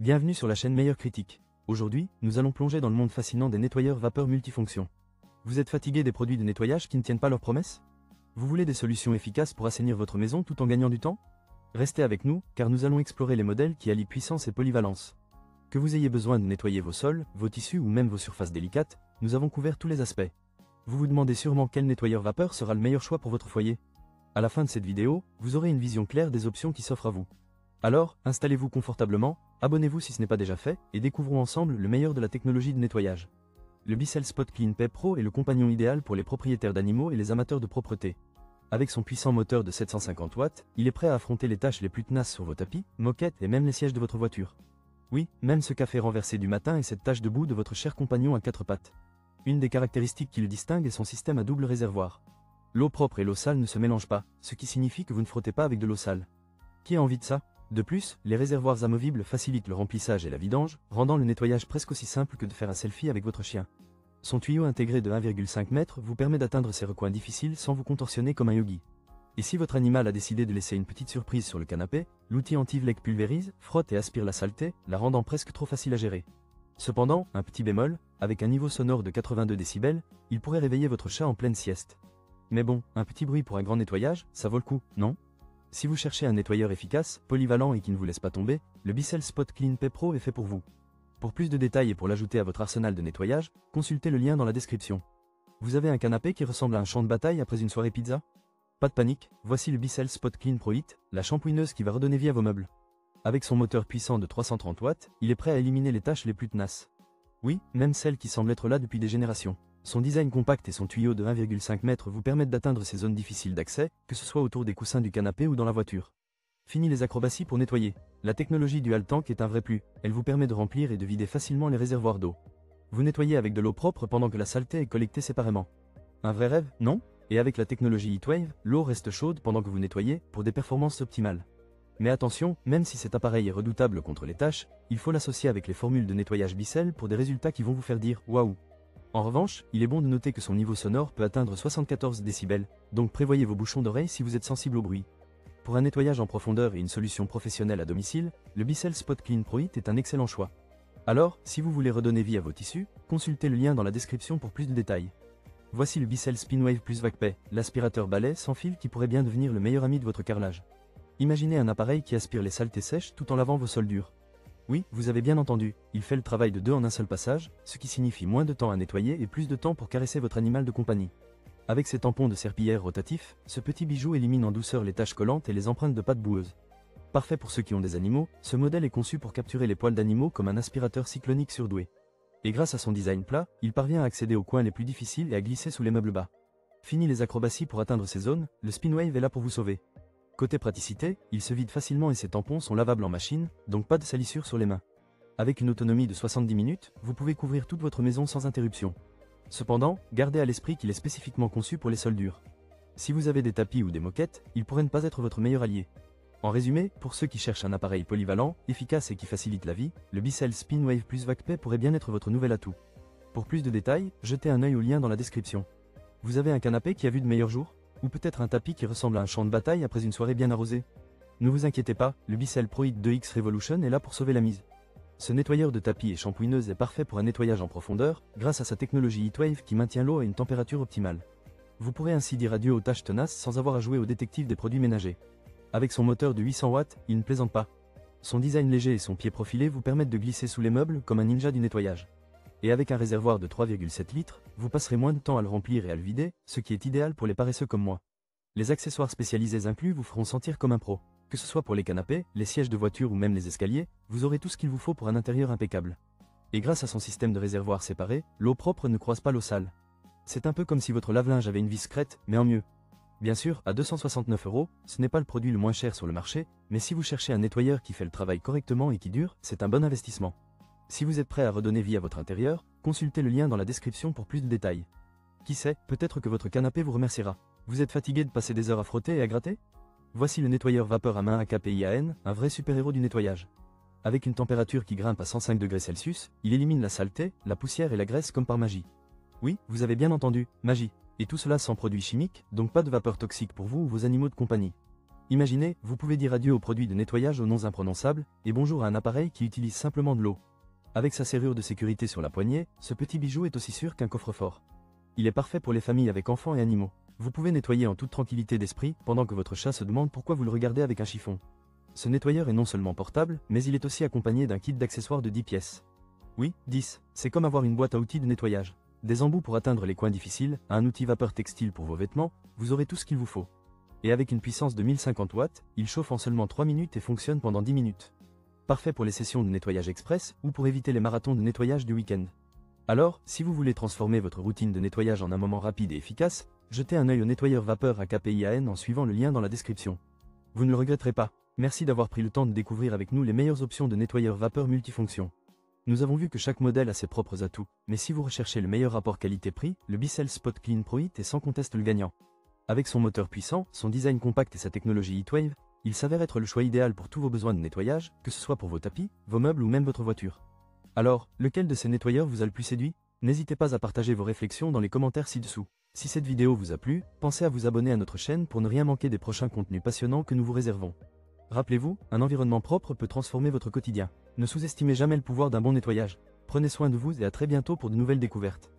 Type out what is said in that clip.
Bienvenue sur la chaîne Meilleur Critique. Aujourd'hui, nous allons plonger dans le monde fascinant des nettoyeurs vapeur multifonctions. Vous êtes fatigué des produits de nettoyage qui ne tiennent pas leurs promesses? Vous voulez des solutions efficaces pour assainir votre maison tout en gagnant du temps? Restez avec nous, car nous allons explorer les modèles qui allient puissance et polyvalence. Que vous ayez besoin de nettoyer vos sols, vos tissus ou même vos surfaces délicates, nous avons couvert tous les aspects. Vous vous demandez sûrement quel nettoyeur vapeur sera le meilleur choix pour votre foyer. À la fin de cette vidéo, vous aurez une vision claire des options qui s'offrent à vous. Alors, installez-vous confortablement, abonnez-vous si ce n'est pas déjà fait, et découvrons ensemble le meilleur de la technologie de nettoyage. Le Bissell Spot Clean Pay Pro est le compagnon idéal pour les propriétaires d'animaux et les amateurs de propreté. Avec son puissant moteur de 750 watts, il est prêt à affronter les tâches les plus tenaces sur vos tapis, moquettes et même les sièges de votre voiture. Oui, même ce café renversé du matin et cette tache debout de votre cher compagnon à quatre pattes. Une des caractéristiques qui le distingue est son système à double réservoir. L'eau propre et l'eau sale ne se mélangent pas, ce qui signifie que vous ne frottez pas avec de l'eau sale. Qui a envie de ça? De plus, les réservoirs amovibles facilitent le remplissage et la vidange, rendant le nettoyage presque aussi simple que de faire un selfie avec votre chien. Son tuyau intégré de 1,5 m vous permet d'atteindre ces recoins difficiles sans vous contorsionner comme un yogi. Et si votre animal a décidé de laisser une petite surprise sur le canapé, l'outil anti-vlec pulvérise, frotte et aspire la saleté, la rendant presque trop facile à gérer. Cependant, un petit bémol, avec un niveau sonore de 82 décibels, il pourrait réveiller votre chat en pleine sieste. Mais bon, un petit bruit pour un grand nettoyage, ça vaut le coup, non? Si vous cherchez un nettoyeur efficace, polyvalent et qui ne vous laisse pas tomber, le Bissell Spot Clean Pay Pro est fait pour vous. Pour plus de détails et pour l'ajouter à votre arsenal de nettoyage, consultez le lien dans la description. Vous avez un canapé qui ressemble à un champ de bataille après une soirée pizza? Pas de panique, voici le Bissell Spot Clean Pro Hit, la shampouineuse qui va redonner vie à vos meubles. Avec son moteur puissant de 330 watts, il est prêt à éliminer les tâches les plus tenaces. Oui, même celles qui semblent être là depuis des générations. Son design compact et son tuyau de 1,5 m vous permettent d'atteindre ces zones difficiles d'accès, que ce soit autour des coussins du canapé ou dans la voiture. Fini les acrobaties pour nettoyer. La technologie Dual Tank est un vrai plus, elle vous permet de remplir et de vider facilement les réservoirs d'eau. Vous nettoyez avec de l'eau propre pendant que la saleté est collectée séparément. Un vrai rêve, non? Et avec la technologie Heatwave, l'eau reste chaude pendant que vous nettoyez, pour des performances optimales. Mais attention, même si cet appareil est redoutable contre les tâches, il faut l'associer avec les formules de nettoyage Bissell pour des résultats qui vont vous faire dire « Waouh ». En revanche, il est bon de noter que son niveau sonore peut atteindre 74 décibels, donc prévoyez vos bouchons d'oreilles si vous êtes sensible au bruit. Pour un nettoyage en profondeur et une solution professionnelle à domicile, le Bissell Spot Clean Pro Hit est un excellent choix. Alors, si vous voulez redonner vie à vos tissus, consultez le lien dans la description pour plus de détails. Voici le Bissell Spinwave Plus VacPay, l'aspirateur balai sans fil qui pourrait bien devenir le meilleur ami de votre carrelage. Imaginez un appareil qui aspire les saletés sèches tout en lavant vos sols durs. Oui, vous avez bien entendu, il fait le travail de deux en un seul passage, ce qui signifie moins de temps à nettoyer et plus de temps pour caresser votre animal de compagnie. Avec ses tampons de serpillière rotatifs, ce petit bijou élimine en douceur les taches collantes et les empreintes de pâte boueuse. Parfait pour ceux qui ont des animaux, ce modèle est conçu pour capturer les poils d'animaux comme un aspirateur cyclonique surdoué. Et grâce à son design plat, il parvient à accéder aux coins les plus difficiles et à glisser sous les meubles bas. Fini les acrobaties pour atteindre ces zones, le Spinwave est là pour vous sauver. Côté praticité, il se vide facilement et ses tampons sont lavables en machine, donc pas de salissure sur les mains. Avec une autonomie de 70 minutes, vous pouvez couvrir toute votre maison sans interruption. Cependant, gardez à l'esprit qu'il est spécifiquement conçu pour les sols durs. Si vous avez des tapis ou des moquettes, il pourrait ne pas être votre meilleur allié. En résumé, pour ceux qui cherchent un appareil polyvalent, efficace et qui facilite la vie, le Bissell Spinwave Plus VacPay pourrait bien être votre nouvel atout. Pour plus de détails, jetez un œil au lien dans la description. Vous avez un canapé qui a vu de meilleurs jours? Ou peut-être un tapis qui ressemble à un champ de bataille après une soirée bien arrosée? Ne vous inquiétez pas, le Bissell Pro Hit 2X Revolution est là pour sauver la mise. Ce nettoyeur de tapis et shampouineuse est parfait pour un nettoyage en profondeur, grâce à sa technologie Heatwave qui maintient l'eau à une température optimale. Vous pourrez ainsi dire adieu aux tâches tenaces sans avoir à jouer au détective des produits ménagers. Avec son moteur de 800 watts, il ne plaisante pas. Son design léger et son pied profilé vous permettent de glisser sous les meubles comme un ninja du nettoyage. Et avec un réservoir de 3,7 litres, vous passerez moins de temps à le remplir et à le vider, ce qui est idéal pour les paresseux comme moi. Les accessoires spécialisés inclus vous feront sentir comme un pro. Que ce soit pour les canapés, les sièges de voiture ou même les escaliers, vous aurez tout ce qu'il vous faut pour un intérieur impeccable. Et grâce à son système de réservoir séparé, l'eau propre ne croise pas l'eau sale. C'est un peu comme si votre lave-linge avait une vis secrète, mais en mieux. Bien sûr, à 269 €, ce n'est pas le produit le moins cher sur le marché, mais si vous cherchez un nettoyeur qui fait le travail correctement et qui dure, c'est un bon investissement. Si vous êtes prêt à redonner vie à votre intérieur, consultez le lien dans la description pour plus de détails. Qui sait, peut-être que votre canapé vous remerciera. Vous êtes fatigué de passer des heures à frotter et à gratter? Voici le nettoyeur vapeur à main AKPIAN, un vrai super-héros du nettoyage. Avec une température qui grimpe à 105 degrés Celsius, il élimine la saleté, la poussière et la graisse comme par magie. Oui, vous avez bien entendu, magie. Et tout cela sans produits chimiques, donc pas de vapeur toxique pour vous ou vos animaux de compagnie. Imaginez, vous pouvez dire adieu aux produits de nettoyage aux noms imprononçables, et bonjour à un appareil qui utilise simplement de l'eau. Avec sa serrure de sécurité sur la poignée, ce petit bijou est aussi sûr qu'un coffre-fort. Il est parfait pour les familles avec enfants et animaux. Vous pouvez nettoyer en toute tranquillité d'esprit, pendant que votre chat se demande pourquoi vous le regardez avec un chiffon. Ce nettoyeur est non seulement portable, mais il est aussi accompagné d'un kit d'accessoires de 10 pièces. Oui, 10, c'est comme avoir une boîte à outils de nettoyage. Des embouts pour atteindre les coins difficiles, à un outil vapeur textile pour vos vêtements, vous aurez tout ce qu'il vous faut. Et avec une puissance de 1050 watts, il chauffe en seulement 3 minutes et fonctionne pendant 10 minutes. Parfait pour les sessions de nettoyage express ou pour éviter les marathons de nettoyage du week-end. Alors, si vous voulez transformer votre routine de nettoyage en un moment rapide et efficace, jetez un œil au nettoyeur vapeur à KPIAN en suivant le lien dans la description. Vous ne le regretterez pas. Merci d'avoir pris le temps de découvrir avec nous les meilleures options de nettoyeur vapeur multifonction. Nous avons vu que chaque modèle a ses propres atouts, mais si vous recherchez le meilleur rapport qualité-prix, le Bissell Spot Clean Pro Heat est sans conteste le gagnant. Avec son moteur puissant, son design compact et sa technologie Heatwave, il s'avère être le choix idéal pour tous vos besoins de nettoyage, que ce soit pour vos tapis, vos meubles ou même votre voiture. Alors, lequel de ces nettoyeurs vous a le plus séduit? N'hésitez pas à partager vos réflexions dans les commentaires ci-dessous. Si cette vidéo vous a plu, pensez à vous abonner à notre chaîne pour ne rien manquer des prochains contenus passionnants que nous vous réservons. Rappelez-vous, un environnement propre peut transformer votre quotidien. Ne sous-estimez jamais le pouvoir d'un bon nettoyage. Prenez soin de vous et à très bientôt pour de nouvelles découvertes.